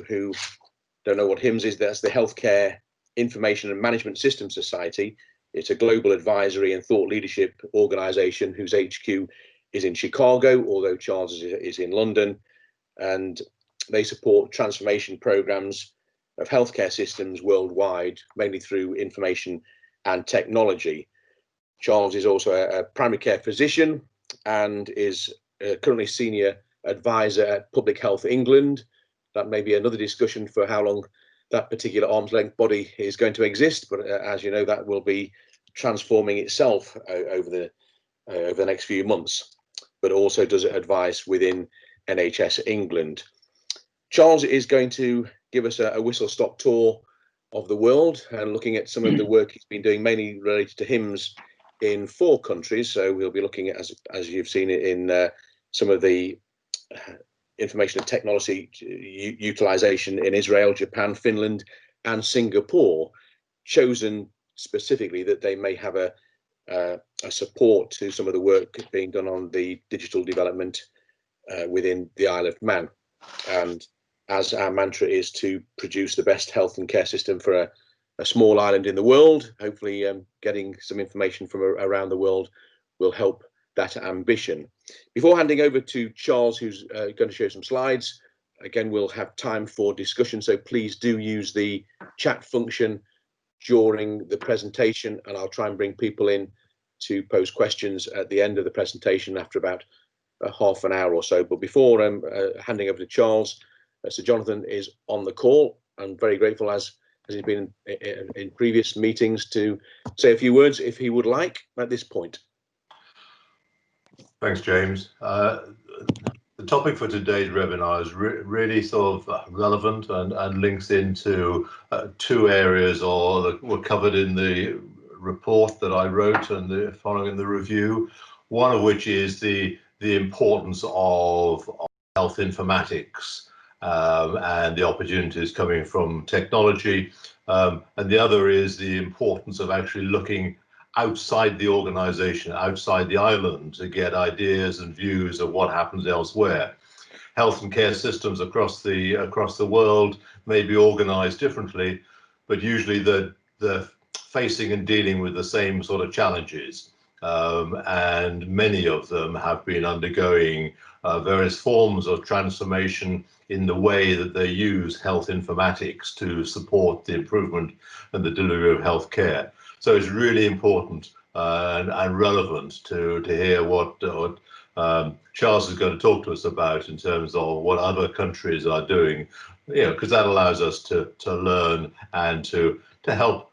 who don't know what HIMSS is, that's the Healthcare Information and Management Systems Society. It's a global advisory and thought leadership organization whose HQ is in Chicago, although Charles is in London, and they support transformation programs of healthcare systems worldwide, mainly through information and technology. Charles is also a primary care physician and is currently senior advisor at Public Health England. That may be another discussion for how long that particular arm's length body is going to exist, but as you know, that will be transforming itself over the next few months, but also does advice within NHS England. Charles is going to give us a whistle-stop tour of the world and looking at some of the work he's been doing, mainly related to HIMSS in 4 countries. So we'll be looking at, as you've seen it in some of the information and technology utilization in Israel, Japan, Finland, and Singapore, chosen specifically that they may have a support to some of the work being done on the digital development within the Isle of Man. And as our mantra is to produce the best health and care system for a small island in the world, hopefully getting some information from around the world will help that ambition. Before handing over to Charles, who's going to show some slides, again, we'll have time for discussion, so please do use the chat function during the presentation, and I'll try and bring people in to pose questions at the end of the presentation after about half an hour or so. But before handing over to Charles, Sir Jonathan is on the call. I'm very grateful, as he's been in previous meetings, to say a few words if he would like at this point. Thanks, James. The topic for today's webinar is really sort of relevant and links into 2 areas that were covered in the report that I wrote and following the review. One of which is the importance of health informatics and the opportunities coming from technology, and the other is the importance of actually looking outside the organization, outside the island, to get ideas and views of what happens elsewhere. Health and care systems across the world may be organized differently, but usually they're facing and dealing with the same sort of challenges. And many of them have been undergoing various forms of transformation in the way that they use health informatics to support the improvement and the delivery of health care. So it's really important and relevant to hear what Charles is going to talk to us about in terms of what other countries are doing, because that allows us to learn and to help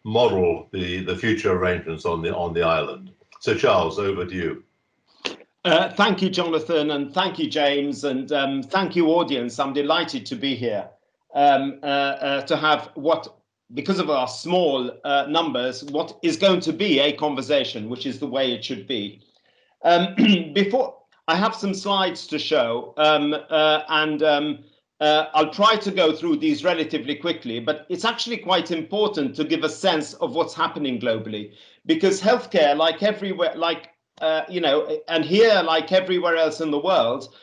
model the future arrangements on the island. So Charles, over to you. Thank you, Jonathan, and thank you, James, and thank you, audience. I'm delighted to be here to have because of our small numbers, what is going to be a conversation, which is the way it should be. Before I have some slides to show, I'll try to go through these relatively quickly, but it's actually quite important to give a sense of what's happening globally, because healthcare, like everywhere, and here, like everywhere else in the world,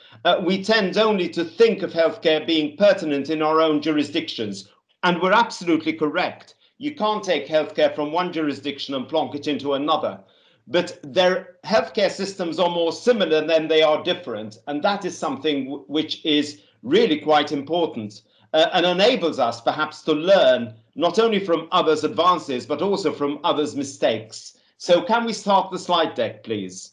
we tend only to think of healthcare being pertinent in our own jurisdictions. And we're absolutely correct. You can't take healthcare from one jurisdiction and plonk it into another. But their healthcare systems are more similar than they are different. And that is something which is really quite important and enables us perhaps to learn not only from others' advances, but also from others' mistakes. So can we start the slide deck, please?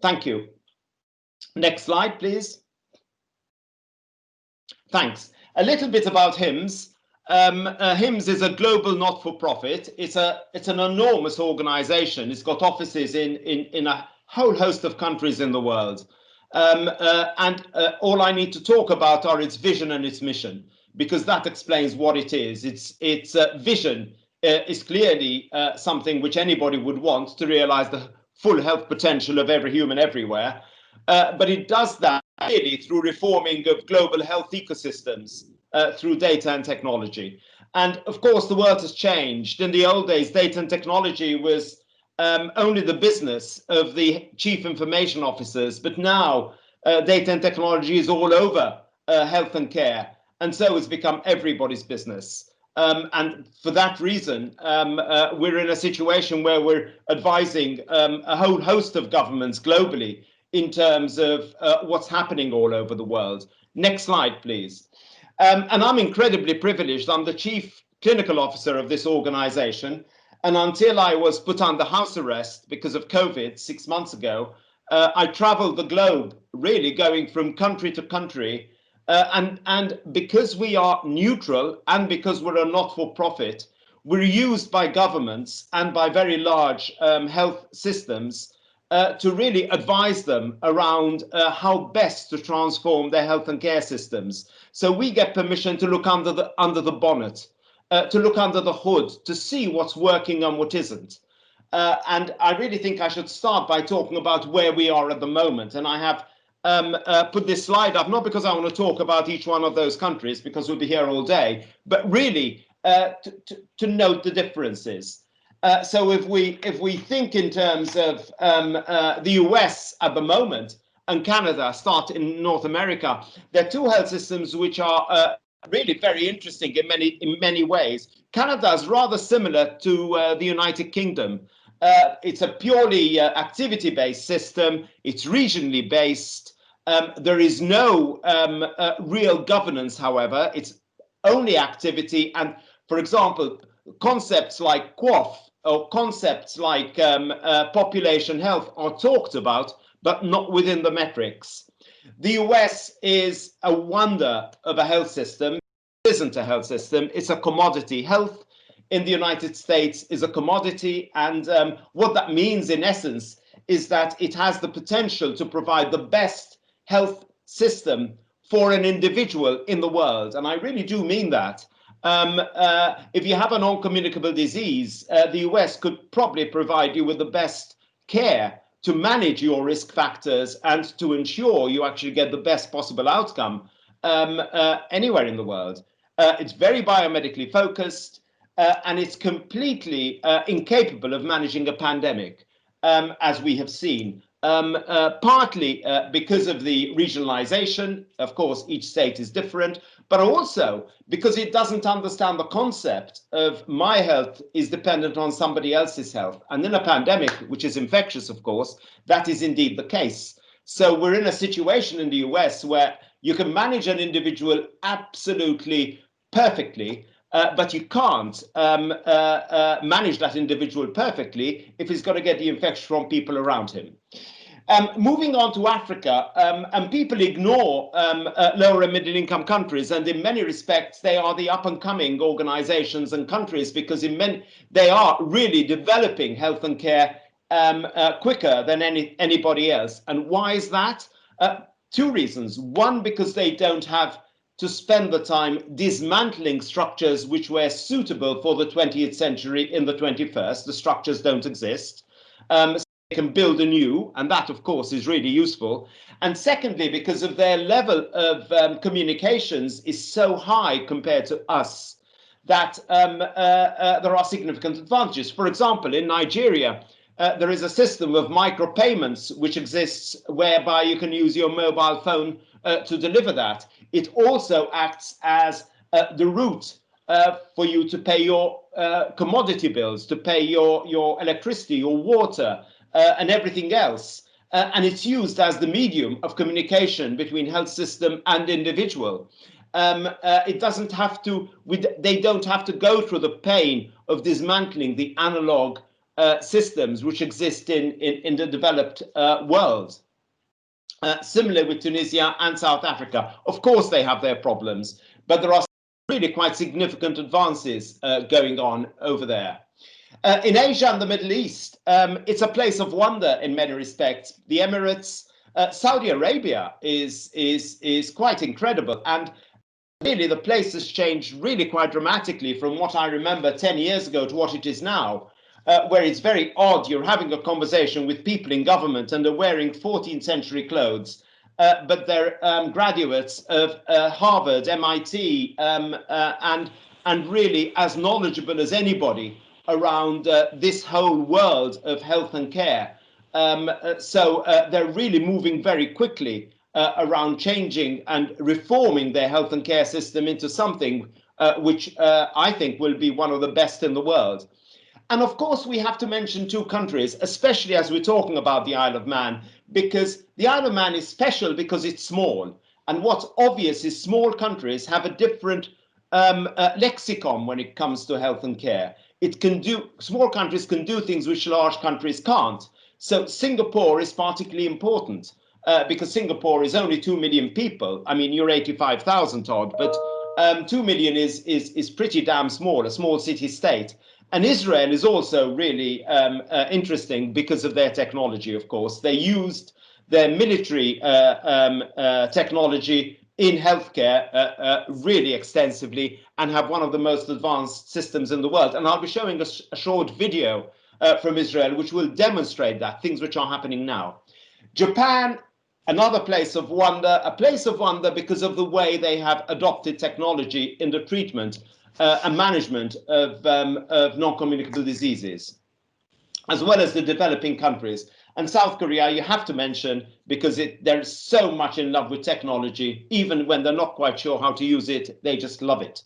Thank you. Next slide, please. Thanks. A little bit about HIMSS. HIMSS is a global not-for-profit. It's an enormous organization. It's got offices in a whole host of countries in the world. All I need to talk about are its vision and its mission, because that explains what it is. Its vision is clearly something which anybody would want to realize the full health potential of every human everywhere. But it does that really through reforming of global health ecosystems through data and technology. And of course, the world has changed. In the old days, data and technology was only the business of the chief information officers, but now data and technology is all over health and care, and so it's become everybody's business. And for that reason, we're in a situation where we're advising a whole host of governments globally in terms of what's happening all over the world. Next slide, please. And I'm incredibly privileged. I'm the chief clinical officer of this organization. And until I was put under house arrest because of COVID 6 months ago, I traveled the globe, really going from country to country. And because we are neutral and because we're a not-for-profit, we're used by governments and by very large health systems to really advise them around how best to transform their health and care systems. So we get permission to look under the bonnet, to look under the hood, to see what's working and what isn't. And I really think I should start by talking about where we are at the moment. And I have put this slide up, not because I want to talk about each one of those countries, because we'll be here all day, but really to note the differences. So if we think in terms of the US at the moment and Canada, start in North America, they're two health systems which are really very interesting in many ways. Canada is rather similar to the United Kingdom. It's a purely activity-based system. It's regionally based. There is no real governance, however. It's only activity. And for example, concepts like QoF or concepts like population health are talked about, but not within the metrics. The US is a wonder of a health system. It isn't a health system. It's a commodity. Health in the United States is a commodity, and what that means in essence is that it has the potential to provide the best health system for an individual in the world, and I really do mean that. If you have a non-communicable disease, the US could probably provide you with the best care to manage your risk factors and to ensure you actually get the best possible outcome anywhere in the world. It's very biomedically focused. And it's completely incapable of managing a pandemic, as we have seen, partly because of the regionalization. Of course, each state is different, but also because it doesn't understand the concept of my health is dependent on somebody else's health. And in a pandemic, which is infectious, of course, that is indeed the case. So we're in a situation in the US where you can manage an individual absolutely perfectly, but you can't manage that individual perfectly if he's got to get the infection from people around him. Moving on to Africa, and people ignore lower and middle income countries, and in many respects they are the up and coming organizations and countries, because they are really developing health and care quicker than anybody else. And why is that? Two reasons. One, because they don't have to spend the time dismantling structures which were suitable for the 20th century in the 21st. The structures don't exist. So they can build anew, and that, of course, is really useful. And secondly, because of their level of communications is so high compared to us, that there are significant advantages. For example, in Nigeria, there is a system of micropayments which exists whereby you can use your mobile phone to deliver that. It also acts as the route for you to pay your commodity bills, to pay your electricity, your water, and everything else. And it's used as the medium of communication between health system and individual. It doesn't have to, they don't have to go through the pain of dismantling the analog systems which exist in the developed world. Similar with Tunisia and South Africa. Of course, they have their problems, but there are really quite significant advances going on over there. In Asia and the Middle East, it's a place of wonder in many respects. The Emirates, Saudi Arabia is quite incredible, and really the place has changed really quite dramatically from what I remember 10 years ago to what it is now. Where it's very odd, you're having a conversation with people in government and they're wearing 14th century clothes, but they're graduates of Harvard, MIT, and really as knowledgeable as anybody around this whole world of health and care. So they're really moving very quickly around changing and reforming their health and care system into something which I think will be one of the best in the world. And of course, we have to mention two countries, especially as we're talking about the Isle of Man, because the Isle of Man is special because it's small. And what's obvious is small countries have a different lexicon when it comes to health and care. Small countries can do things which large countries can't. So Singapore is particularly important because Singapore is only 2 million people. I mean, you're 85,000, Todd, but 2 million is pretty damn small, a small city state. And Israel is also really interesting because of their technology, of course. They used their military technology in healthcare really extensively and have one of the most advanced systems in the world. And I'll be showing a short video from Israel, which will demonstrate that, things which are happening now. Japan, another place of wonder, a place of wonder because of the way they have adopted technology in the treatment and management of non-communicable diseases, as well as the developing countries. And South Korea, you have to mention, because they're so much in love with technology, even when they're not quite sure how to use it, they just love it.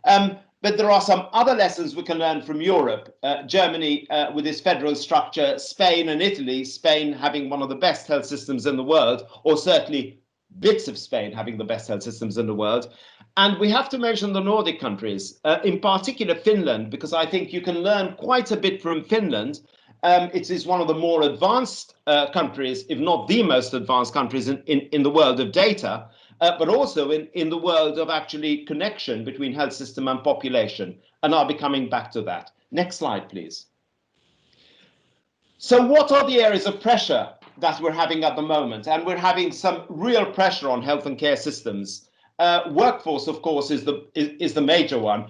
But there are some other lessons we can learn from Europe. Germany with its federal structure, Spain and Italy, Spain having one of the best health systems in the world, or certainly bits of Spain having the best health systems in the world. And we have to mention the Nordic countries, in particular Finland, because I think you can learn quite a bit from Finland. It is one of the more advanced countries, if not the most advanced countries in the world of data, but also in the world of actually connection between health system and population. And I'll be coming back to that. Next slide, please. So what are the areas of pressure that we're having at the moment? And we're having some real pressure on health and care systems. Workforce, of course, is the major one.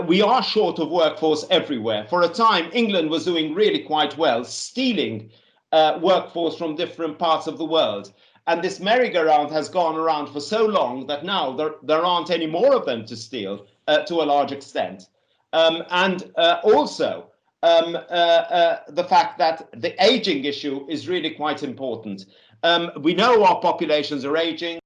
We are short of workforce everywhere. For a time, England was doing really quite well, stealing workforce from different parts of the world. And this merry-go-round has gone around for so long that now there aren't any more of them to steal to a large extent. Also, the fact that the aging issue is really quite important. We know our populations are aging,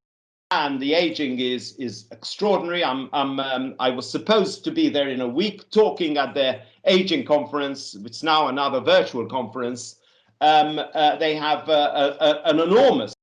and the aging is extraordinary. I was supposed to be there in a week talking at their aging conference, which is now another virtual conference. They have an enormous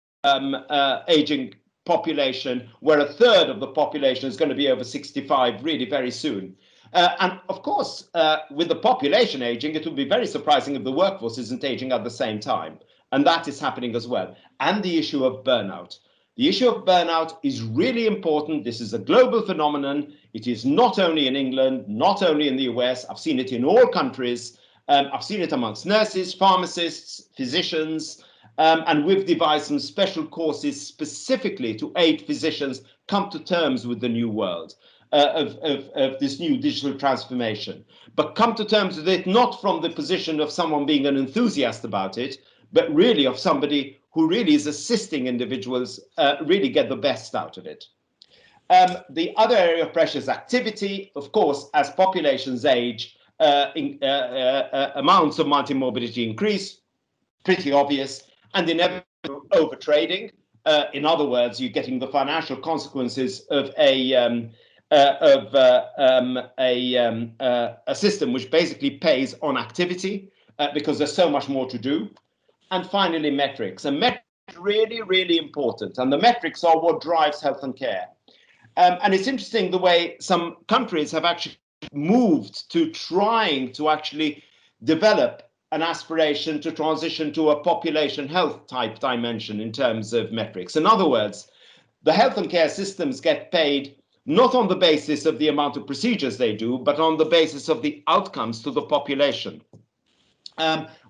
aging population, where a third of the population is going to be over 65 really very soon. And of course, with the population aging, it would be very surprising if the workforce isn't aging at the same time. And that is happening as well. And the issue of burnout. The issue of burnout is really important. This is a global phenomenon. It is not only in England, not only in the US. I've seen it in all countries. I've seen it amongst nurses, pharmacists, physicians, and we've devised some special courses specifically to aid physicians come to terms with the new world of this new digital transformation. But come to terms with it not from the position of someone being an enthusiast about it, but really of somebody who really is assisting individuals really get the best out of it. The other area of pressure is activity. Of course, as populations age, amounts of multimorbidity increase, pretty obvious, and inevitable overtrading. In other words, you're getting the financial consequences of a system which basically pays on activity because there's so much more to do. And finally, metrics. And metrics are really, really important. And the metrics are what drives health and care. And it's interesting the way some countries have actually moved to trying to actually develop an aspiration to transition to a population health type dimension in terms of metrics. In other words, the health and care systems get paid not on the basis of the amount of procedures they do, but on the basis of the outcomes to the population.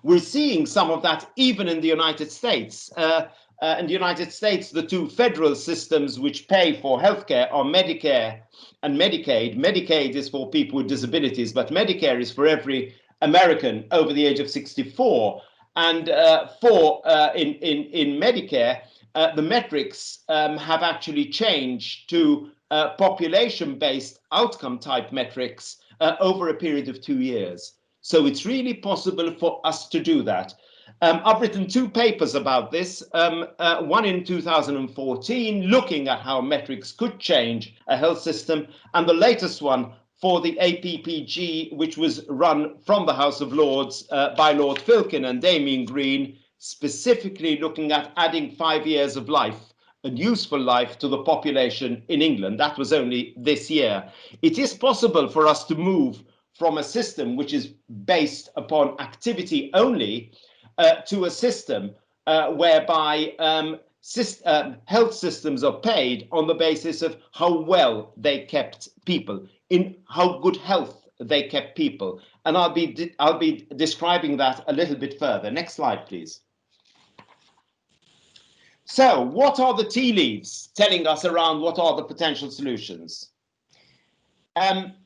We're seeing some of that even in the United States. In the United States, the two federal systems which pay for healthcare are Medicare and Medicaid. Medicaid is for people with disabilities, but Medicare is for every American over the age of 64. And in Medicare, the metrics have actually changed to population-based outcome type metrics over a period of 2 years. So it's really possible for us to do that. I've written 2 papers about this, one in 2014, looking at how metrics could change a health system, and the latest one for the APPG, which was run from the House of Lords by Lord Filkin and Damien Green, specifically looking at adding 5 years of life, a useful life, to the population in England. That was only this year. It is possible for us to move from a system which is based upon activity only to a system whereby health systems are paid on the basis of how well they kept people, in how good health they kept people. And I'll be describing that a little bit further. Next slide, please. So what are the tea leaves telling us around what are the potential solutions?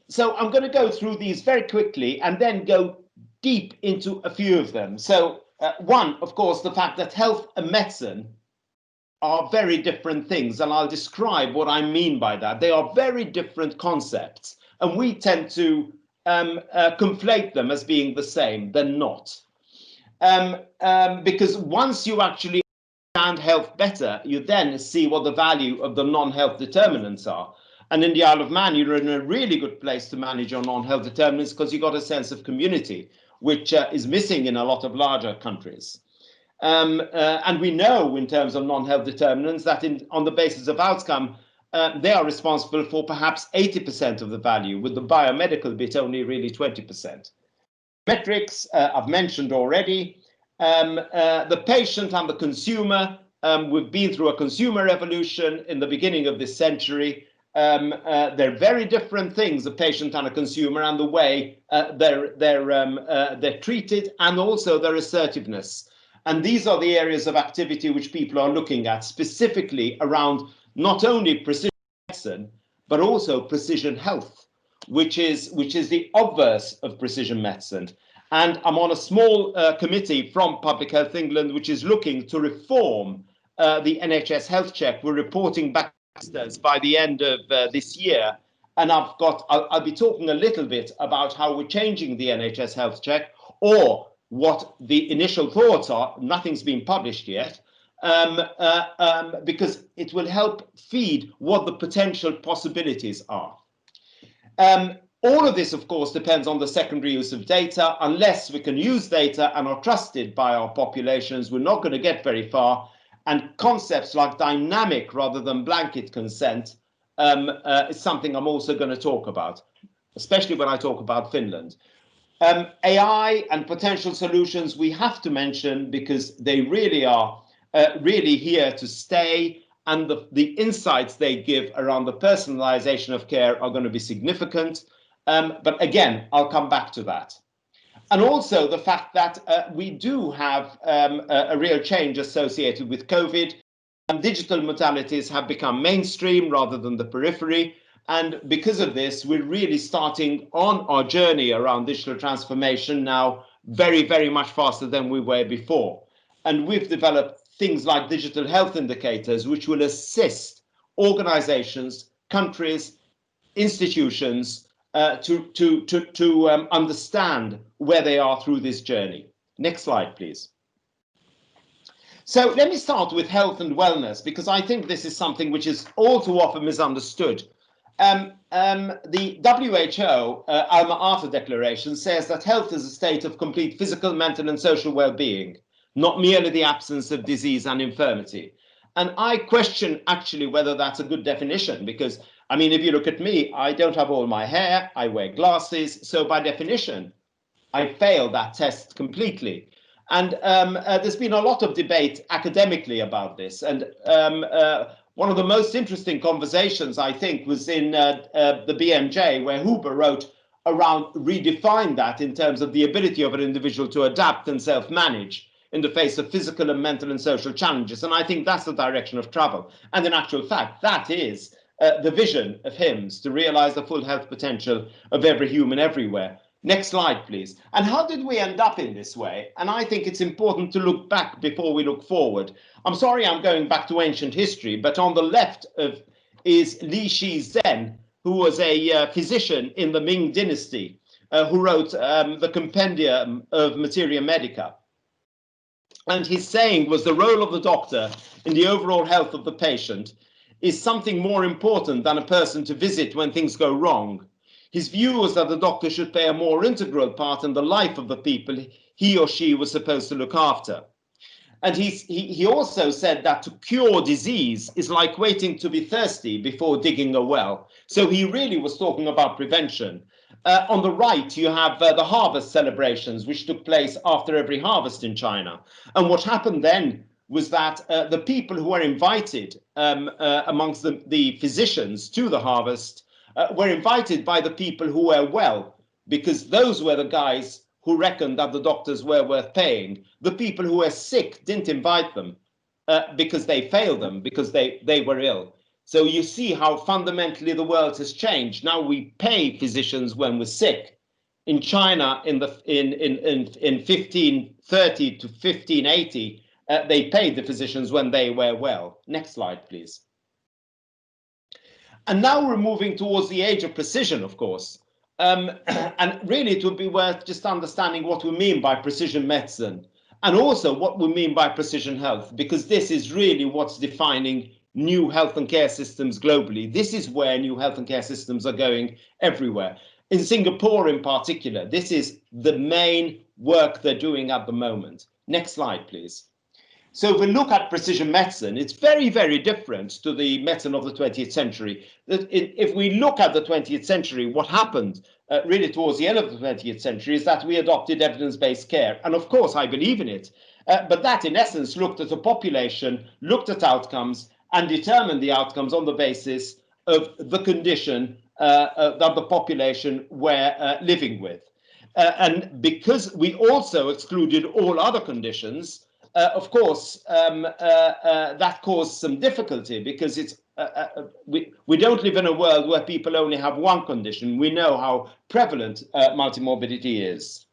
So I'm going to go through these very quickly and then go deep into a few of them. So one, of course, the fact that health and medicine are very different things, and I'll describe what I mean by that. They are very different concepts, and we tend to conflate them as being the same. They're not. Because once you actually understand health better, you then see what the value of the non-health determinants are. And in the Isle of Man, you're in a really good place to manage your non-health determinants because you got a sense of community, which is missing in a lot of larger countries. And we know in terms of non-health determinants that on the basis of outcome, they are responsible for perhaps 80% of the value, with the biomedical bit only really 20%. Metrics, I've mentioned already. The patient and the consumer, we've been through a consumer revolution in the beginning of this century. They're very different things, a patient and a consumer, and the way they're treated, and also their assertiveness. And these are the areas of activity which people are looking at, specifically around not only precision medicine, but also precision health, which is the obverse of precision medicine. And I'm on a small committee from Public Health England, which is looking to reform the NHS Health Check. We're reporting back by the end of this year. And I'll be talking a little bit about how we're changing the NHS Health Check, or what the initial thoughts are. Nothing's been published yet, because it will help feed what the potential possibilities are. All of this, of course, depends on the secondary use of data. Unless we can use data and are trusted by our populations, we're not going to get very far. And concepts like dynamic rather than blanket consent is something I'm also going to talk about, especially when I talk about Finland. AI and potential solutions we have to mention, because they really are really here to stay, and the insights they give around the personalization of care are going to be significant. But again, I'll come back to that. And also the fact that we do have a real change associated with COVID, and digital modalities have become mainstream rather than the periphery. And because of this, we're really starting on our journey around digital transformation now very, very much faster than we were before. And we've developed things like digital health indicators, which will assist organizations, countries, institutions to understand where they are through this journey. Next slide, please. So let me start with health and wellness, because I think this is something which is all too often misunderstood. The WHO Alma Ata Declaration says that health is a state of complete physical, mental and social well-being, not merely the absence of disease and infirmity. And I question actually whether that's a good definition, because I mean, if you look at me, I don't have all my hair, I wear glasses, so by definition, I fail that test completely. And there's been a lot of debate academically about this. And one of the most interesting conversations, I think, was in the BMJ, where Huber wrote around redefine that in terms of the ability of an individual to adapt and self-manage in the face of physical and mental and social challenges. And I think that's the direction of travel. And in actual fact, that is the vision of HIMSS, to realize the full health potential of every human everywhere. Next slide, please. And how did we end up in this way? And I think it's important to look back before we look forward. I'm sorry I'm going back to ancient history, but on the left is Li Shizhen, who was a physician in the Ming Dynasty, who wrote the Compendium of Materia Medica. And his saying was the role of the doctor in the overall health of the patient is something more important than a person to visit when things go wrong. His view was that the doctor should play a more integral part in the life of the people he or she was supposed to look after. And he also said that to cure disease is like waiting to be thirsty before digging a well. So he really was talking about prevention. On the right, you have the harvest celebrations, which took place after every harvest in China. And what happened then was that the people who were invited amongst the physicians to the harvest were invited by the people who were well, because those were the guys who reckoned that the doctors were worth paying. The people who were sick didn't invite them because they failed them, because they were ill. So you see how fundamentally the world has changed. Now we pay physicians when we're sick. In China, in 1530 to 1580, they paid the physicians when they were well. Next slide, please. And now we're moving towards the age of precision, of course. And really, it would be worth just understanding what we mean by precision medicine, and also what we mean by precision health, because this is really what's defining new health and care systems globally. This is where new health and care systems are going everywhere. In Singapore in particular, this is the main work they're doing at the moment. Next slide, please. So if we look at precision medicine, it's very, very different to the medicine of the 20th century. If we look at the 20th century, what happened really towards the end of the 20th century is that we adopted evidence-based care. And of course, I believe in it. But that, in essence, looked at the population, looked at outcomes, and determined the outcomes on the basis of the condition that the population were living with. And because we also excluded all other conditions, of course, that caused some difficulty, because it's we don't live in a world where people only have one condition. We know how prevalent multimorbidity is.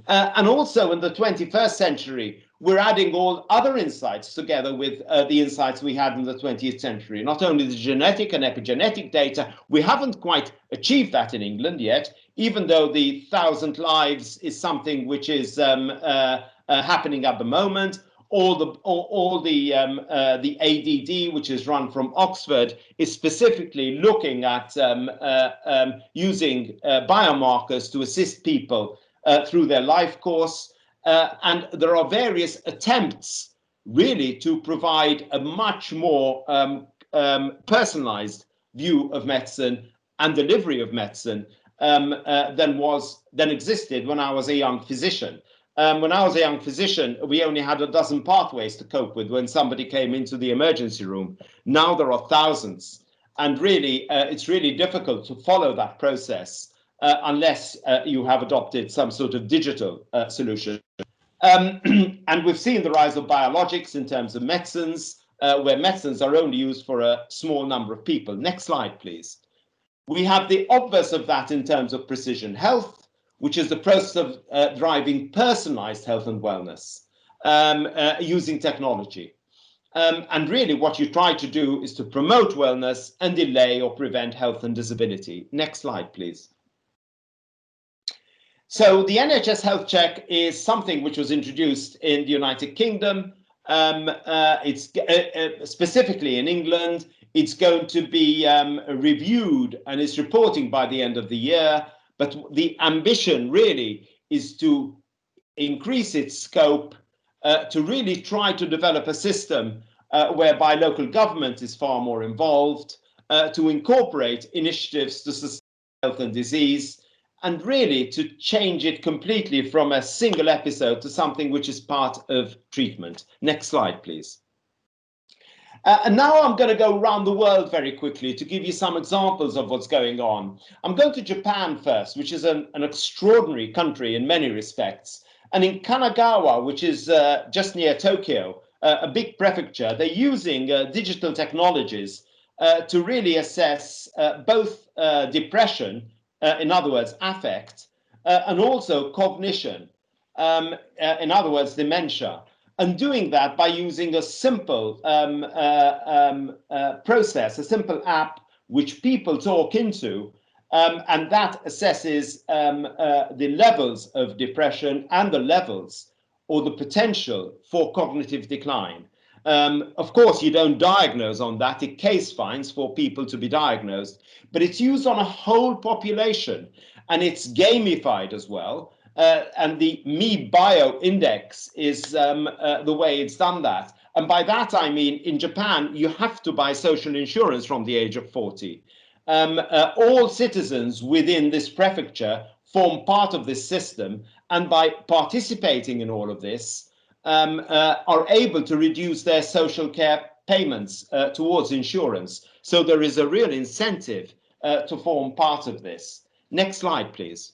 And also in the 21st century, we're adding all other insights together with the insights we had in the 20th century. Not only the genetic and epigenetic data, we haven't quite achieved that in England yet, even though the 1,000 lives is something which is happening at the moment. The ADD, which is run from Oxford, is specifically looking at using biomarkers to assist people through their life course. And there are various attempts really to provide a much more personalized view of medicine and delivery of medicine than existed when I was a young physician. When I was a young physician, we only had a dozen pathways to cope with when somebody came into the emergency room. Now there are thousands, and really, it's really difficult to follow that process unless you have adopted some sort of digital solution. And we've seen the rise of biologics in terms of medicines, where medicines are only used for a small number of people. Next slide, please. We have the obverse of that in terms of precision health, which is the process of driving personalized health and wellness using technology. And really what you try to do is to promote wellness and delay or prevent health and disability. Next slide, please. So the NHS Health Check is something which was introduced in the United Kingdom. It's specifically in England. It's going to be reviewed and is reporting by the end of the year. But the ambition really is to increase its scope, to really try to develop a system whereby local government is far more involved, to incorporate initiatives to sustain health and disease, and really to change it completely from a single episode to something which is part of treatment. Next slide, please. And now I'm going to go around the world very quickly to give you some examples of what's going on. I'm going to Japan first, which is an extraordinary country in many respects. And in Kanagawa, which is just near Tokyo, a big prefecture, they're using digital technologies to really assess both depression, in other words, affect, and also cognition, in other words, dementia. And doing that by using a simple process, a simple app which people talk into, and that assesses the levels of depression and the levels or the potential for cognitive decline. Of course, you don't diagnose on that. It case finds for people to be diagnosed, but it's used on a whole population, and it's gamified as well. And the MeBio index is the way it's done that. And by that, I mean, in Japan, you have to buy social insurance from the age of 40. All citizens within this prefecture form part of this system, and by participating in all of this, are able to reduce their social care payments towards insurance. So there is a real incentive to form part of this. Next slide, please.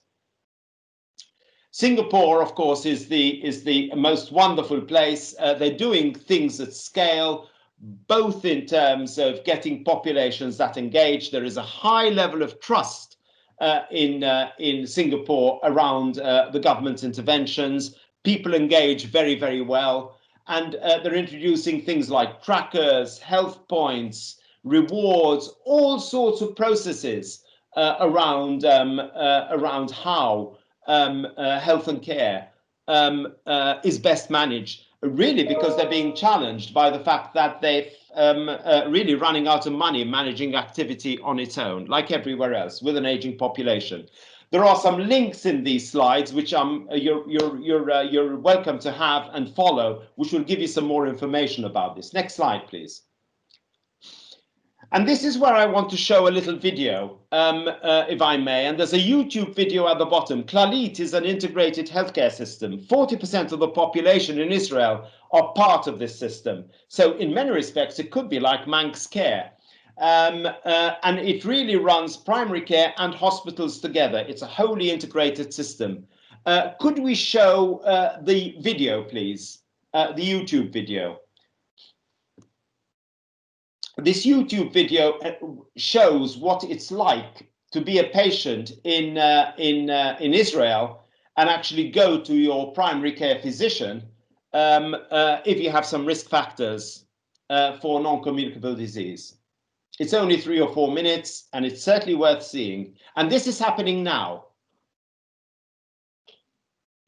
Singapore, of course, is the most wonderful place. They're doing things at scale, both in terms of getting populations that engage. There is a high level of trust in Singapore around the government's interventions. People engage very, very well, and they're introducing things like trackers, health points, rewards, all sorts of processes around how health and care is best managed, really because they're being challenged by the fact that they're really running out of money managing activity on its own, like everywhere else with an aging population. There are some links in these slides which you're welcome to have and follow, which will give you some more information about this. Next slide, please. And this is where I want to show a little video, if I may. And there's a YouTube video at the bottom. Clalit is an integrated healthcare system. 40% of the population in Israel are part of this system. So in many respects, it could be like Manx Care. And it really runs primary care and hospitals together. It's a wholly integrated system. Could we show the video, please? The YouTube video. This YouTube video shows what it's like to be a patient in Israel and actually go to your primary care physician if you have some risk factors for non-communicable disease. It's only 3 or 4 minutes, and it's certainly worth seeing. And this is happening now.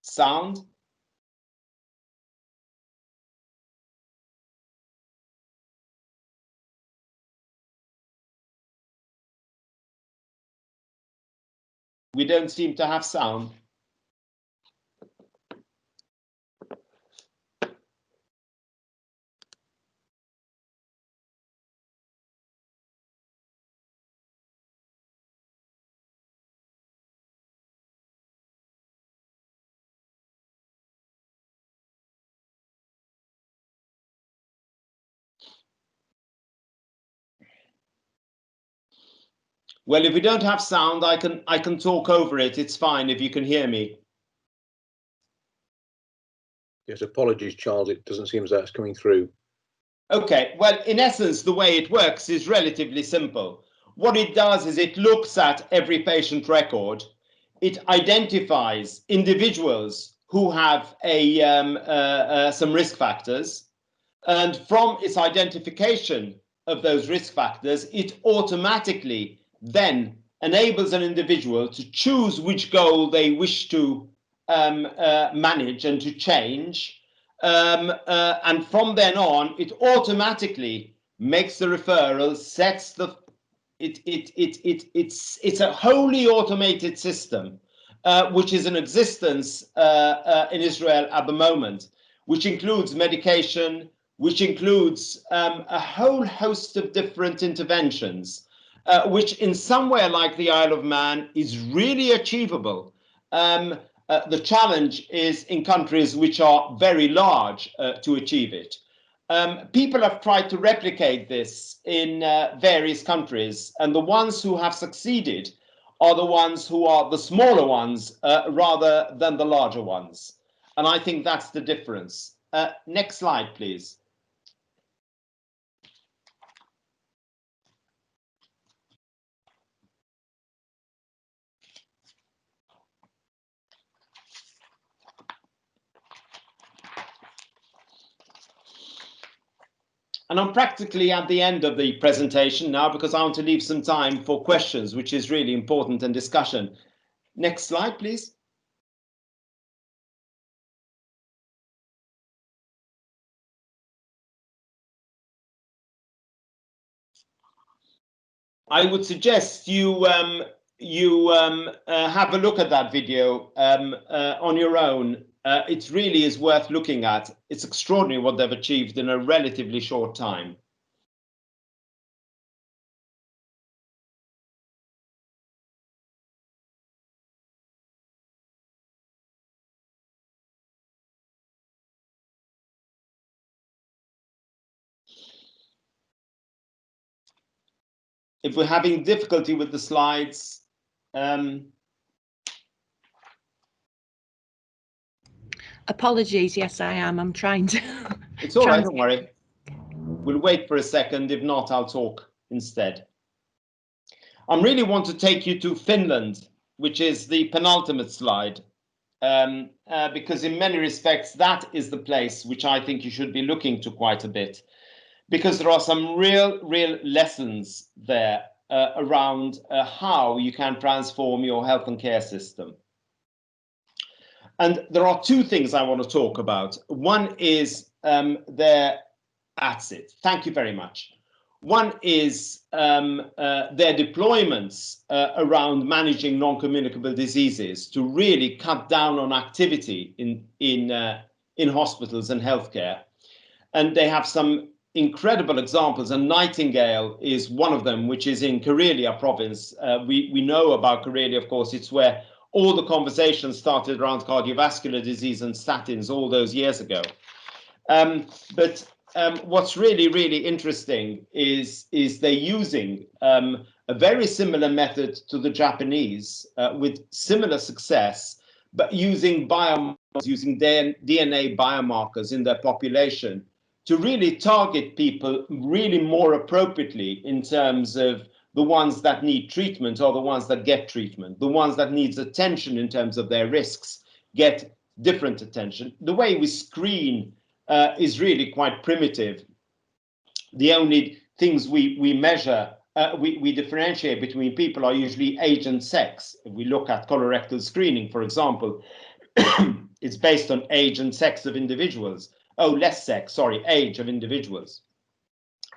Sound. We don't seem to have sound. Well, if we don't have sound, I can talk over it. It's fine if you can hear me. Yes, apologies, Charles. It doesn't seem as though it's coming through. Okay, well, in essence, the way it works is relatively simple. What it does is it looks at every patient record. It identifies individuals who have some risk factors. And from its identification of those risk factors, it automatically then enables an individual to choose which goal they wish to manage and to change. And from then on, it automatically makes the referral, sets the. It's a wholly automated system, which is in existence in Israel at the moment, which includes medication, which includes a whole host of different interventions, which in somewhere like the Isle of Man is really achievable. The challenge is in countries which are very large to achieve it. People have tried to replicate this in various countries, and the ones who have succeeded are the ones who are the smaller ones rather than the larger ones. And I think that's the difference. Next slide, please. And I'm practically at the end of the presentation now, because I want to leave some time for questions, which is really important, and discussion. Next slide, please. I would suggest you have a look at that video on your own. It really is worth looking at. It's extraordinary what they've achieved in a relatively short time. If we're having difficulty with the slides, apologies. Yes, I am. I'm trying to. It's all right, don't worry. We'll wait for a second. If not, I'll talk instead. I really want to take you to Finland, which is the penultimate slide, because in many respects, that is the place which I think you should be looking to quite a bit, because there are some real lessons there around how you can transform your health and care system. And there are two things I want to talk about. One is their ATSIT. Thank you very much. One is their deployments around managing non-communicable diseases to really cut down on activity in hospitals and healthcare. And they have some incredible examples, and Nightingale is one of them, which is in Karelia province. We know about Karelia, of course. It's where all the conversations started around cardiovascular disease and statins all those years ago. But what's really interesting is they're using a very similar method to the Japanese with similar success, but using biomarkers, using DNA biomarkers in their population to really target people really more appropriately in terms of the ones that need treatment or the ones that get treatment. The ones that needs attention in terms of their risks get different attention. The way we screen is really quite primitive. The only things we measure, we differentiate between people are usually age and sex. If we look at colorectal screening, for example, it's based on age and sex of individuals. Oh, less sex, sorry, age of individuals.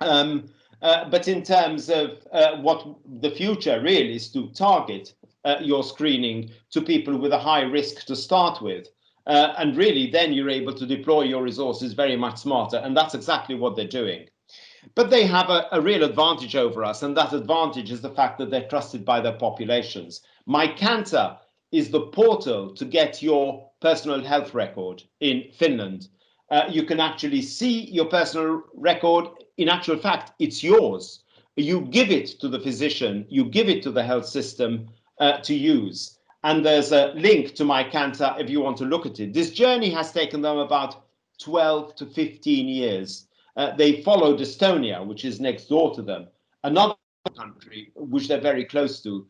But in terms of what the future really is to target your screening to people with a high risk to start with. And really then you're able to deploy your resources very much smarter. And that's exactly what they're doing. But they have a real advantage over us. And that advantage is the fact that they're trusted by their populations. MyKanta is the portal to get your personal health record in Finland. You can actually see your personal record. In actual fact, it's yours. You give it to the physician, you give it to the health system to use. And there's a link to MyKanta if you want to look at it. This journey has taken them about 12 to 15 years. They followed Estonia, which is next door to them, another country which they're very close to.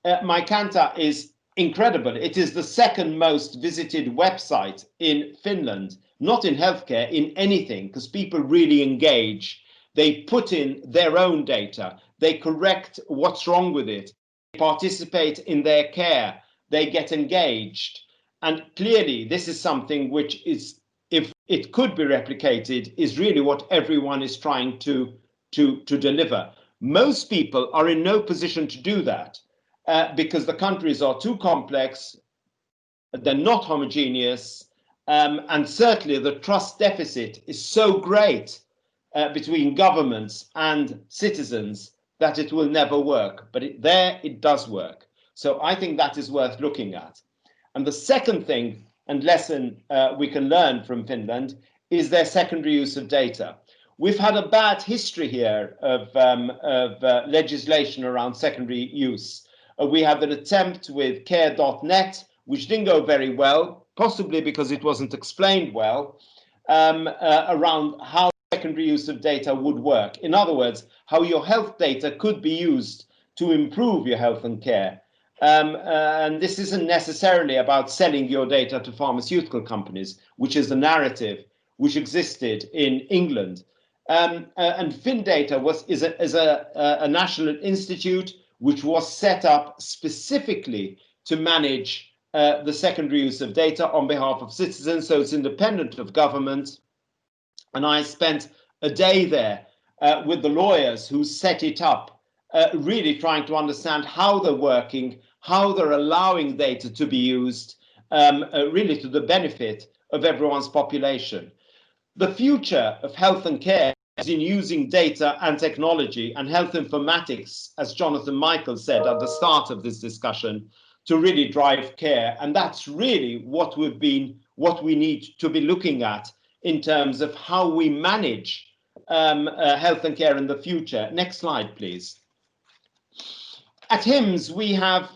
MyKanta is incredible. It is the second most visited website in Finland, not in healthcare, in anything, because people really engage. They put in their own data. They correct what's wrong with it. They participate in their care. They get engaged. And clearly, this is something which is, if it could be replicated, is really what everyone is trying to deliver. Most people are in no position to do that. Because the countries are too complex, they're not homogeneous, and certainly the trust deficit is so great between governments and citizens that it will never work. But it does work. So I think that is worth looking at. And the second thing and lesson we can learn from Finland is their secondary use of data. We've had a bad history here of legislation around secondary use. We had an attempt with care.net, which didn't go very well, possibly because it wasn't explained well, around how secondary use of data would work. In other words, how your health data could be used to improve your health and care. And this isn't necessarily about selling your data to pharmaceutical companies, which is the narrative. which existed in England. And FinData is a national institute which was set up specifically to manage the secondary use of data on behalf of citizens, so it's independent of government. And I spent a day there with the lawyers who set it up, really trying to understand how they're working, how they're allowing data to be used, really to the benefit of everyone's population. The future of health and care is in using data and technology and health informatics, as Jonathan Michael said at the start of this discussion, to really drive care. And that's really what we need to be looking at in terms of how we manage health and care in the future. Next slide, please. At HIMSS, we have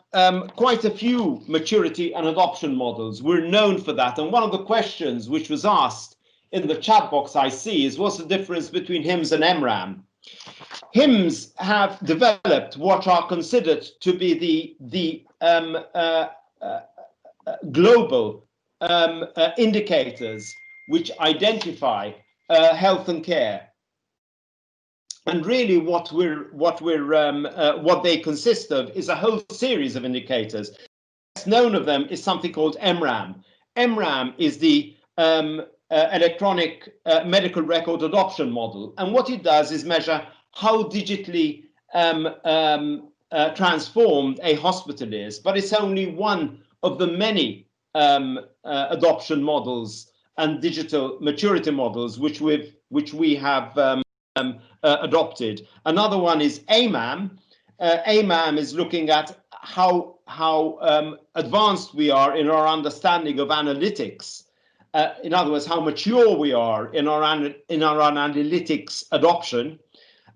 quite a few maturity and adoption models. We're known for that. And one of the questions which was asked in the chat box I see is, what's the difference between HIMSS and EMRAM? HIMSS have developed what are considered to be the global indicators which identify health and care. And really what they consist of is a whole series of indicators. Best known of them is something called EMRAM. EMRAM is the electronic medical record adoption model. And what it does is measure how digitally transformed a hospital is, but it's only one of the many adoption models and digital maturity models which we have adopted. Another one is AMAM. AMAM is looking at how advanced we are in our understanding of analytics. In other words, how mature we are in our analytics adoption.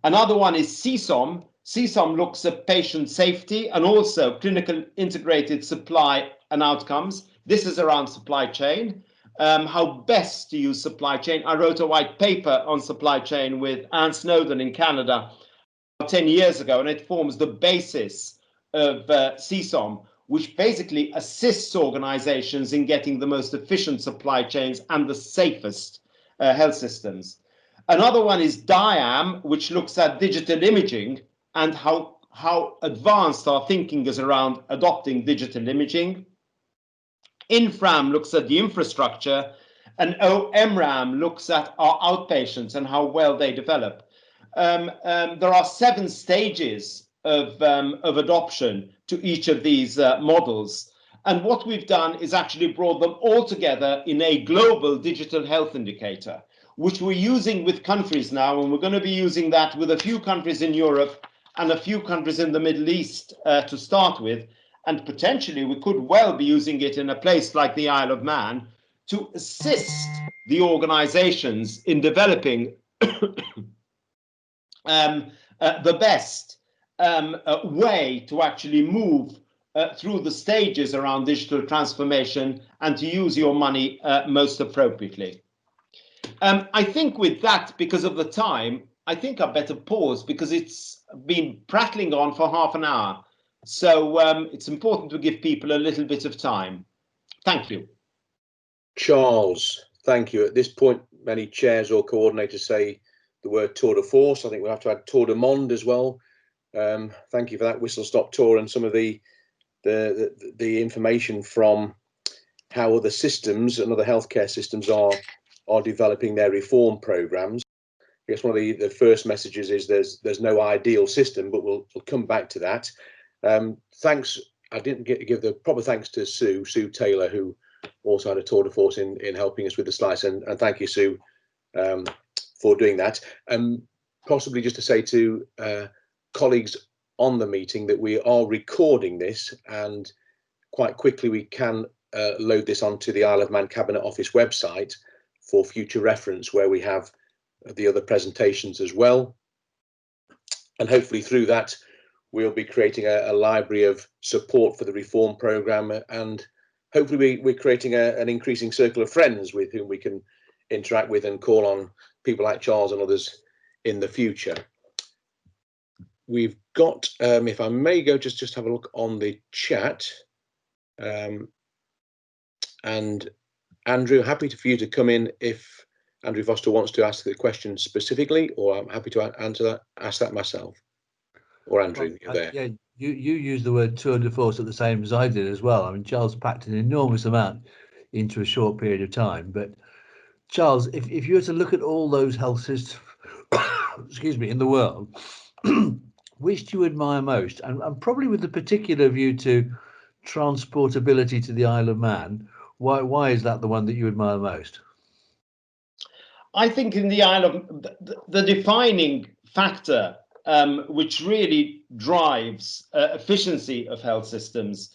Another one is CSOM. CSOM looks at patient safety and also clinical integrated supply and outcomes. This is around supply chain, how best to use supply chain. I wrote a white paper on supply chain with Anne Snowden in Canada 10 years ago, and it forms the basis of CSOM, which basically assists organizations in getting the most efficient supply chains and the safest health systems. Another one is DIAM, which looks at digital imaging and how advanced our thinking is around adopting digital imaging. INFRAM looks at the infrastructure, and OMRAM looks at our outpatients and how well they develop. There are 7 stages of adoption to each of these models. And what we've done is actually brought them all together in a global digital health indicator, which we're using with countries now, and we're going to be using that with a few countries in Europe and a few countries in the Middle East to start with. And potentially we could well be using it in a place like the Isle of Man to assist the organizations in developing the best way to actually move through the stages around digital transformation and to use your money most appropriately. I think with that, because of the time, I think I better pause because it's been prattling on for half an hour. So it's important to give people a little bit of time. Thank you. Charles, thank you. At this point, many chairs or coordinators say the word tour de force. I think we'll have to add tour de monde as well. Thank you for that whistle-stop tour and some of the information from how other systems and other healthcare systems are developing their reform programs. I guess one of the first messages is there's no ideal system, but we'll come back to that. Thanks. I didn't get to give the proper thanks to Sue Taylor, who also had a tour de force in helping us with the slides, and thank you, Sue, for doing that. Possibly just to say to colleagues on the meeting that we are recording this, and quite quickly we can load this onto the Isle of Man Cabinet Office website for future reference, where we have the other presentations as well. And hopefully through that we'll be creating a library of support for the reform programme, and hopefully we're creating an increasing circle of friends with whom we can interact with and call on people like Charles and others in the future. We've got, if I may go, just have a look on the chat. And Andrew, happy for you to come in if Andrew Foster wants to ask the question specifically, or I'm happy to ask that myself. Or Andrew, you're there. Yeah, you used the word tour de force at the same as I did as well. I mean, Charles packed an enormous amount into a short period of time. But Charles, if you were to look at all those health systems, excuse me, in the world, which do you admire most? And probably with the particular view to transportability to the Isle of Man, why is that the one that you admire most? I think in the Isle of the defining factor which really drives efficiency of health systems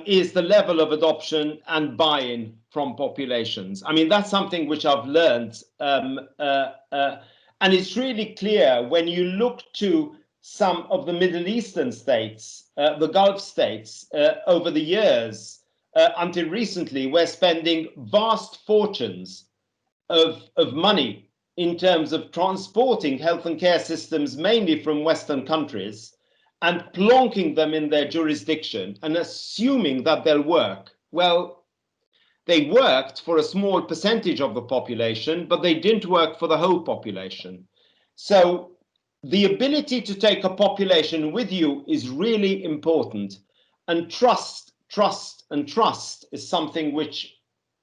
is the level of adoption and buy-in from populations. I mean, that's something which I've learned, and it's really clear when you look to some of the Middle Eastern states, the Gulf states, over the years until recently, we're spending vast fortunes of money in terms of transporting health and care systems, mainly from Western countries, and plonking them in their jurisdiction and assuming that they'll work. Well, they worked for a small percentage of the population, but they didn't work for the whole population. So the ability to take a population with you is really important. And trust is something which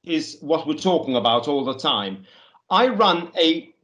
is what we're talking about all the time. I run a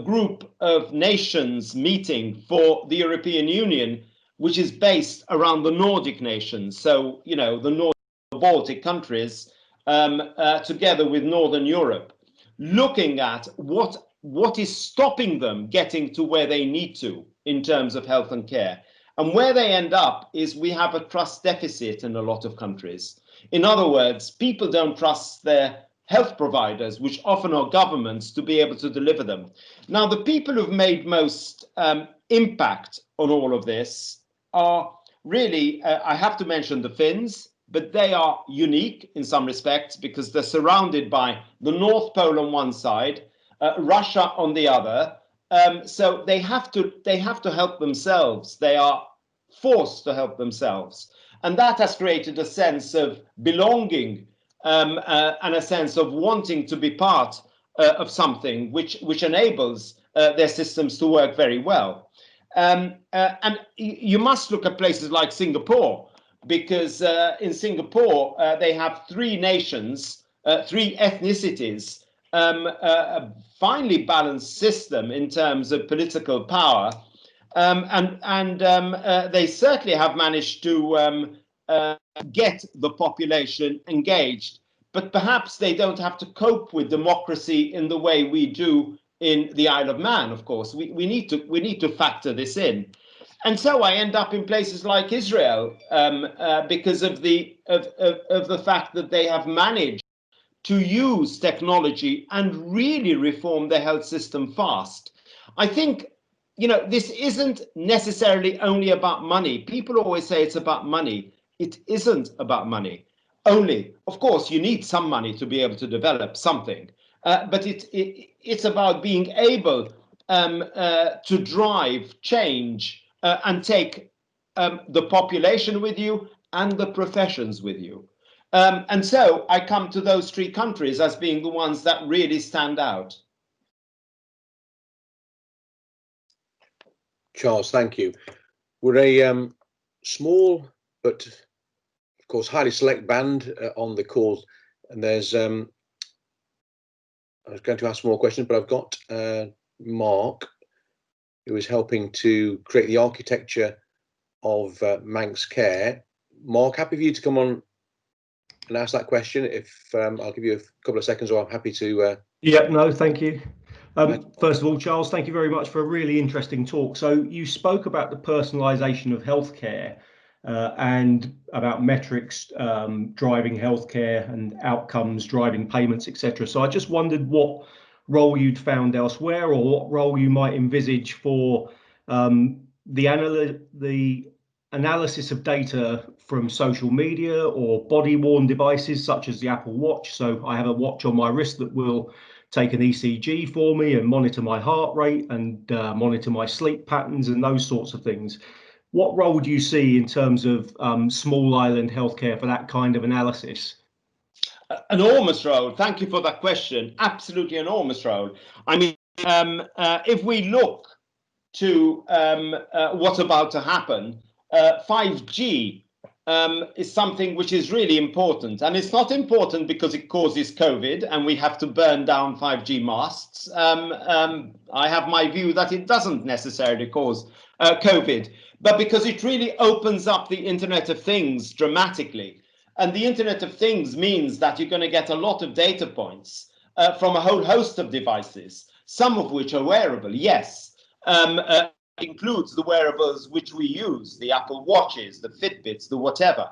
group of nations meeting for the European Union, which is based around the Nordic nations. So, you know, the Nordic Baltic countries, together with Northern Europe, looking at what is stopping them getting to where they need to in terms of health and care. And where they end up is we have a trust deficit in a lot of countries. In other words, people don't trust their health providers, which often are governments, to be able to deliver them. Now, the people who've made most impact on all of this are really, I have to mention the Finns, but they are unique in some respects because they're surrounded by the North Pole on one side, Russia on the other. So they have to help themselves. They are forced to help themselves. And that has created a sense of belonging and a sense of wanting to be part of something which enables their systems to work very well. And you must look at places like Singapore, because in Singapore, they have three nations, three ethnicities, a finely balanced system in terms of political power. They certainly have managed to get the population engaged, but perhaps they don't have to cope with democracy in the way we do in the Isle of Man. Of course, we need to factor this in, and so I end up in places like Israel because of the fact that they have managed to use technology and really reform their health system fast. I think, you know, this isn't necessarily only about money. People always say it's about money. It isn't about money only. Of course, you need some money to be able to develop something, but it's about being able to drive change and take the population with you and the professions with you. And so I come to those three countries as being the ones that really stand out. Charles, thank you. We're a small but of course highly select band on the call, and there's I was going to ask more questions, but I've got Mark, who is helping to create the architecture of Manx Care. Mark, happy for you to come on and ask that question. If I'll give you a couple of seconds, or I'm happy to. Yeah, no, thank you. First of all, Charles, thank you very much for a really interesting talk. So you spoke about the personalisation of healthcare and about metrics driving healthcare and outcomes driving payments, etc. So I just wondered what role you'd found elsewhere, or what role you might envisage for the analysis of data from social media or body-worn devices such as the Apple Watch. So I have a watch on my wrist that will take an ECG for me and monitor my heart rate and monitor my sleep patterns and those sorts of things. What role do you see in terms of small island healthcare for that kind of analysis? Enormous role. Thank you for that question. Absolutely enormous role. I mean, if we look to what's about to happen, 5G is something which is really important. And it's not important because it causes COVID and we have to burn down 5G masts. I have my view that it doesn't necessarily cause COVID, but because it really opens up the Internet of Things dramatically. And the Internet of Things means that you're going to get a lot of data points from a whole host of devices, some of which are wearable, yes. Includes the wearables which we use, the Apple Watches, the Fitbits, the whatever.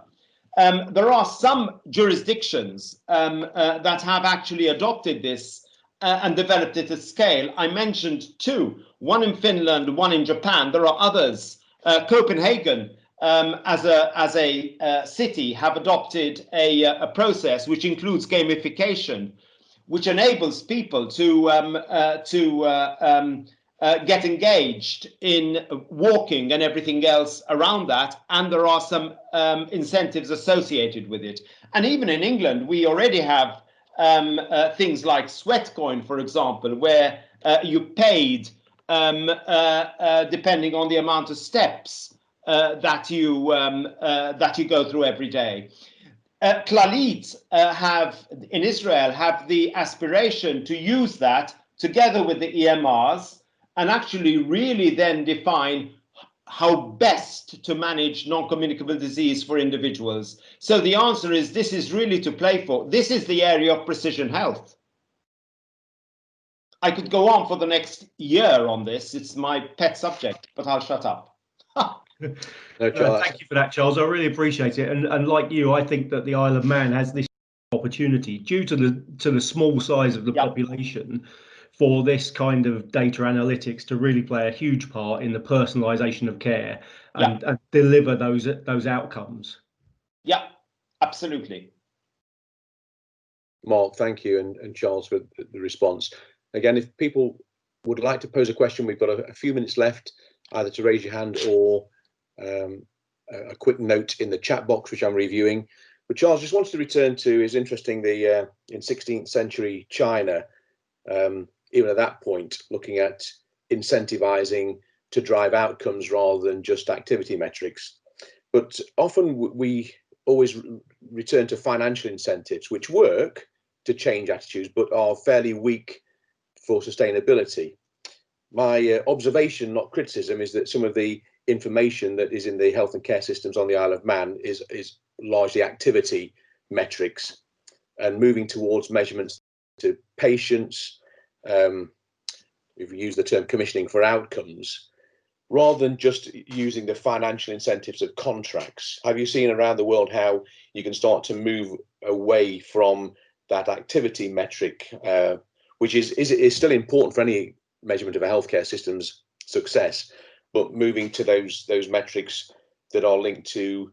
There are some jurisdictions that have actually adopted this and developed it at scale. I mentioned two, one in Finland, one in Japan. There are others. Copenhagen, as a city, have adopted a process which includes gamification, which enables people to get engaged in walking and everything else around that, and there are some incentives associated with it. And even in England, we already have things like Sweatcoin, for example, where you paid depending on the amount of steps that you go through every day. Clalit in Israel have the aspiration to use that together with the EMRs and actually really then define how best to manage non-communicable disease for individuals. So the answer is this is really to play for. This is the area of precision health. I could go on for the next year on this. It's my pet subject, but I'll shut up. No, Charles. Thank you for that, Charles. I really appreciate it. And like you, I think that the Isle of Man has this opportunity due to the small size of the population for this kind of data analytics to really play a huge part in the personalization of care and deliver those outcomes. Yeah, absolutely. Mark, thank you, and Charles for the response. Again, if people would like to pose a question, we've got a few minutes left, either to raise your hand or a quick note in the chat box, which I'm reviewing. But Charles, just wanted to return to, is interesting, the in 16th century China, even at that point, looking at incentivizing to drive outcomes rather than just activity metrics. But often we always return to financial incentives, which work to change attitudes, but are fairly weak for sustainability. My observation, not criticism, is that some of the information that is in the health and care systems on the Isle of Man is largely activity metrics, and moving towards measurements to patients. We've used the term commissioning for outcomes, rather than just using the financial incentives of contracts. Have you seen around the world how you can start to move away from that activity metric, which is still important for any measurement of a healthcare system's success, but moving to those metrics that are linked to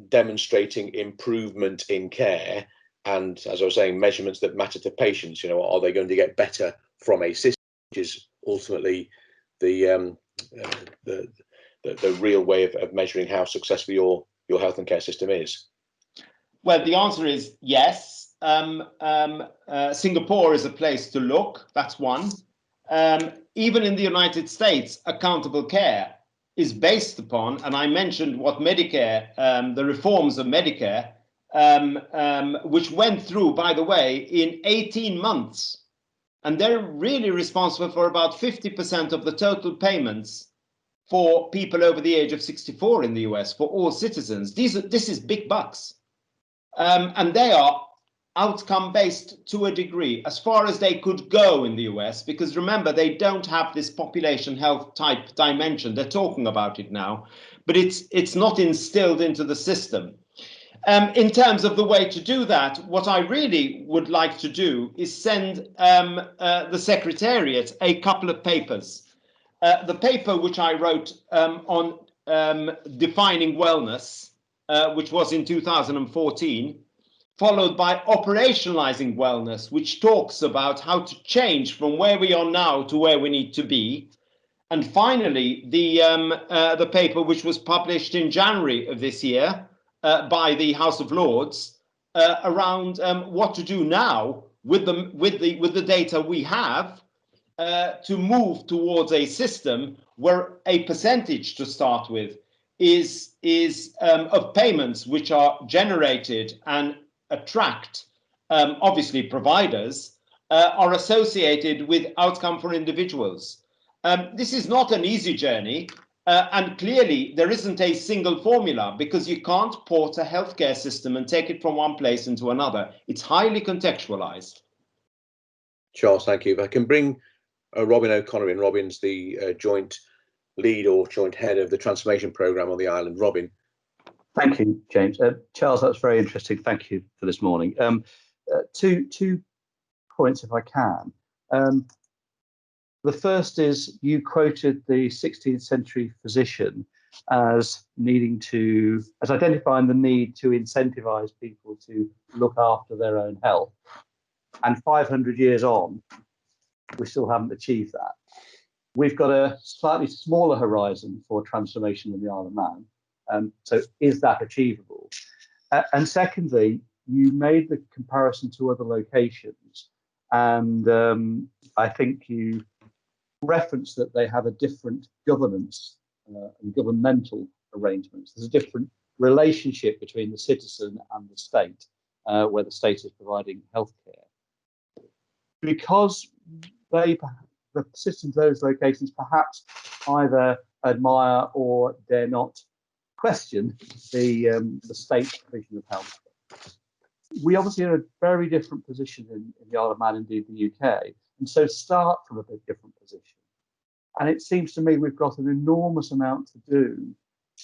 demonstrating improvement in care, and, as I was saying, measurements that matter to patients. You know, are they going to get better from a system, which is ultimately the real way of measuring how successful your health and care system is? Well, the answer is yes. Singapore is a place to look. That's one. Even in the United States, accountable care is based upon, and I mentioned what Medicare, the reforms of Medicare, which went through, by the way, in 18 months. And they're really responsible for about 50% of the total payments for people over the age of 64 in the US, for all citizens. This is big bucks. And they are outcome based to a degree, as far as they could go in the US, because remember, they don't have this population health type dimension. They're talking about it now, but it's not instilled into the system. In terms of the way to do that, what I really would like to do is send the Secretariat a couple of papers. The paper which I wrote on defining wellness, which was in 2014, followed by operationalizing wellness, which talks about how to change from where we are now to where we need to be. And finally, the paper which was published in January of this year by the House of Lords, around what to do now with the data we have to move towards a system where a percentage to start with is of payments which are generated and attract obviously providers are associated with outcome for individuals. This is not an easy journey, and clearly there isn't a single formula, because you can't port a healthcare system and take it from one place into another. It's highly contextualized. Charles, thank you. If I can bring Robin O'Connor in. Robin's the joint lead or joint head of the transformation programme on the island. Robin. Thank you, James. Charles, that's very interesting. Thank you for this morning. Two points, if I can. The first is, you quoted the 16th century physician as identifying the need to incentivize people to look after their own health. And 500 years on, we still haven't achieved that. We've got a slightly smaller horizon for transformation in the Isle of Man. So is that achievable? And secondly, you made the comparison to other locations, and I think you referenced that they have a different governance and governmental arrangements. There's a different relationship between the citizen and the state, where the state is providing healthcare. Because the citizens of those locations perhaps either admire or dare not question the state provision of health. We obviously are in a very different position in the Isle of Man, indeed the UK, and so start from a bit different position. And it seems to me we've got an enormous amount to do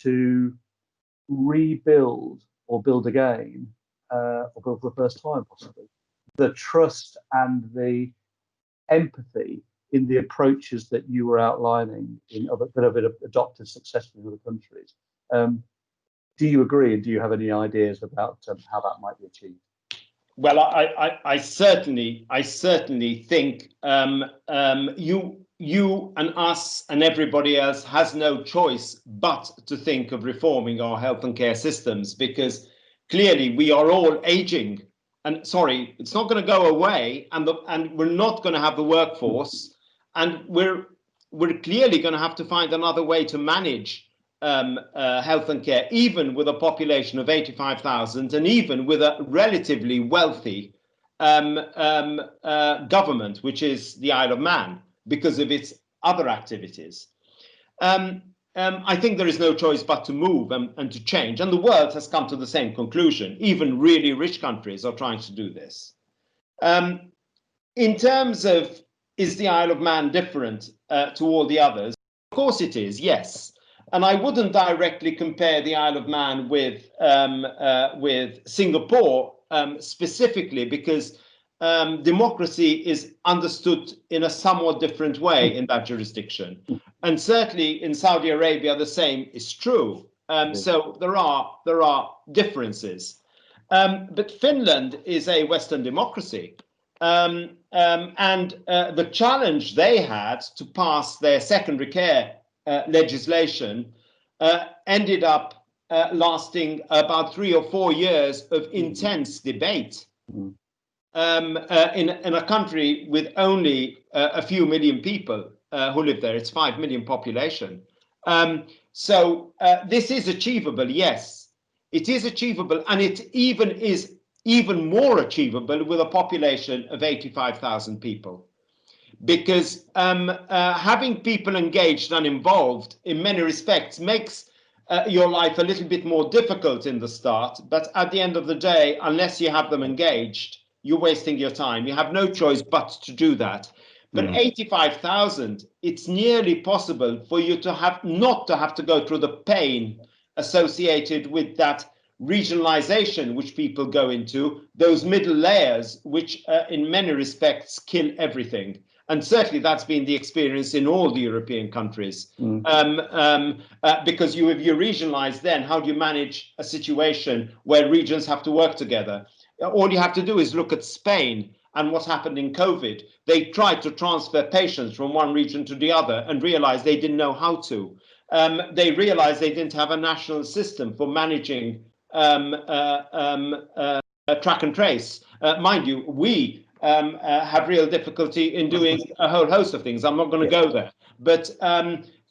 to rebuild or build again, or build for the first time possibly, the trust and the empathy in the approaches that you were outlining that have been adopted successfully in other countries. Do you agree, and do you have any ideas about how that might be achieved? Well, I certainly think you and us and everybody else has no choice but to think of reforming our health and care systems, because clearly we are all aging, and sorry, it's not going to go away, and we're not going to have the workforce, and we're clearly going to have to find another way to manage health and care, even with a population of 85,000 and even with a relatively wealthy government, which is the Isle of Man, because of its other activities. I think there is no choice but to move and to change, and the world has come to the same conclusion. Even really rich countries are trying to do this. In terms of, is the Isle of Man different to all the others? Of course it is, yes. And I wouldn't directly compare the Isle of Man with Singapore specifically, because democracy is understood in a somewhat different way in that jurisdiction. And certainly in Saudi Arabia, the same is true. So there are differences. But Finland is a Western democracy. And the challenge they had to pass their secondary care legislation ended up lasting about 3 or 4 years of intense debate in a country with only a few million people who live there. It's 5 million population. So this is achievable, yes. It is achievable, and it is even more achievable with a population of 85,000 people. Because having people engaged and involved in many respects makes your life a little bit more difficult in the start, but at the end of the day, unless you have them engaged, you're wasting your time. You have no choice but to do that. But 85,000, it's nearly possible for you to not to have to go through the pain associated with that regionalization which people go into, those middle layers which in many respects kill everything. And certainly that's been the experience in all the European countries. Because if you regionalize, then how do you manage a situation where regions have to work together? All you have to do is look at Spain and what happened in COVID. They tried to transfer patients from one region to the other and realized they didn't know how to. They realized they didn't have a national system for managing track and trace. Mind you, we have real difficulty in doing a whole host of things. I'm not going to go there, but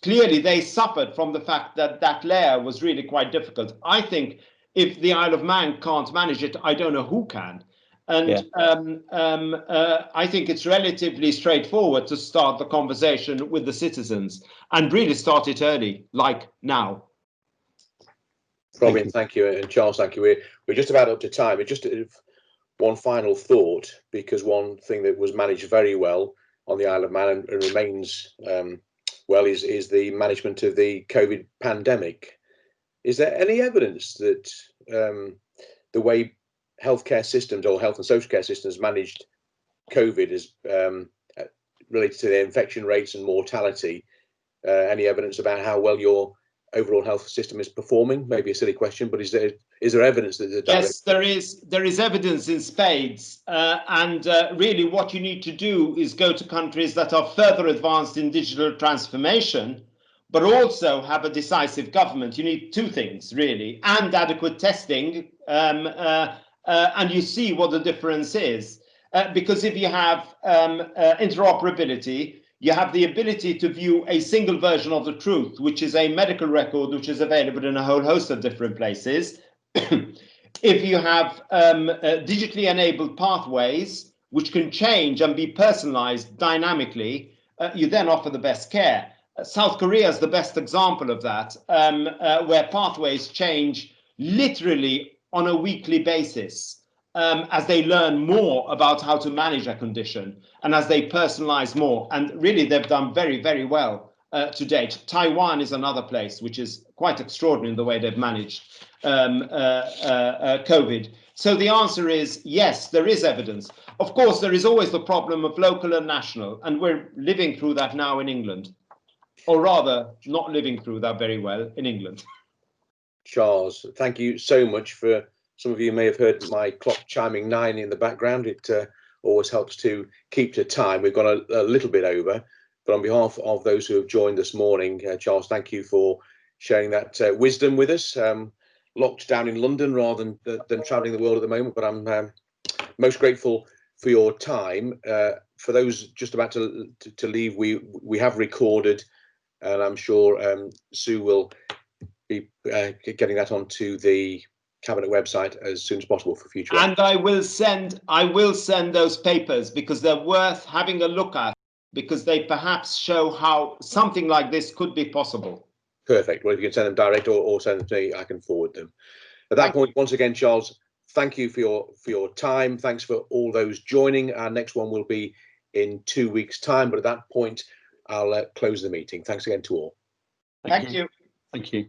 clearly they suffered from the fact that that layer was really quite difficult. I think if the Isle of Man can't manage it, I don't know who can. And I think it's relatively straightforward to start the conversation with the citizens and really start it early, like now. Robin, thank you, and Charles, thank you. We're just about up to time. But just one final thought, because one thing that was managed very well on the Isle of Man and remains well is the management of the COVID pandemic. Is there any evidence that the way healthcare systems or health and social care systems managed COVID is related to the infection rates and mortality? Any evidence about how well your overall health system is performing? Maybe a silly question, but is there evidence that the yes, there is evidence in spades, and really what you need to do is go to countries that are further advanced in digital transformation, but also have a decisive government. You need two things really, and adequate testing, and you see what the difference is, because if you have interoperability, you have the ability to view a single version of the truth, which is a medical record which is available in a whole host of different places. If you have digitally enabled pathways which can change and be personalized dynamically, you then offer the best care. South Korea is the best example of that, where pathways change literally on a weekly basis as they learn more about how to manage a condition and as they personalize more. And really, they've done very, very well to date. Taiwan is another place which is quite extraordinary in the way they've managed COVID. So the answer is yes, there is evidence. Of course, there is always the problem of local and national, and we're living through that now in England, or rather not living through that very well in England. Charles, thank you so much. For some of you may have heard my clock chiming 9 in the background. It always helps to keep to time. We've gone a little bit over, but on behalf of those who have joined this morning, Charles, thank you for sharing that wisdom with us. Locked down in London rather than traveling the world at the moment, but I'm most grateful for your time. For those just about to leave, we have recorded, and I'm sure Sue will be getting that onto the Cabinet website as soon as possible for future. And I will send those papers because they're worth having a look at, because they perhaps show how something like this could be possible. Perfect. Well, if you can send them direct or send them to me, I can forward them. At that point, once again, Charles, thank you for your time. Thanks for all those joining. Our next one will be in 2 weeks' time, but at that point, I'll close the meeting. Thanks again to all. Thank you. Thank you.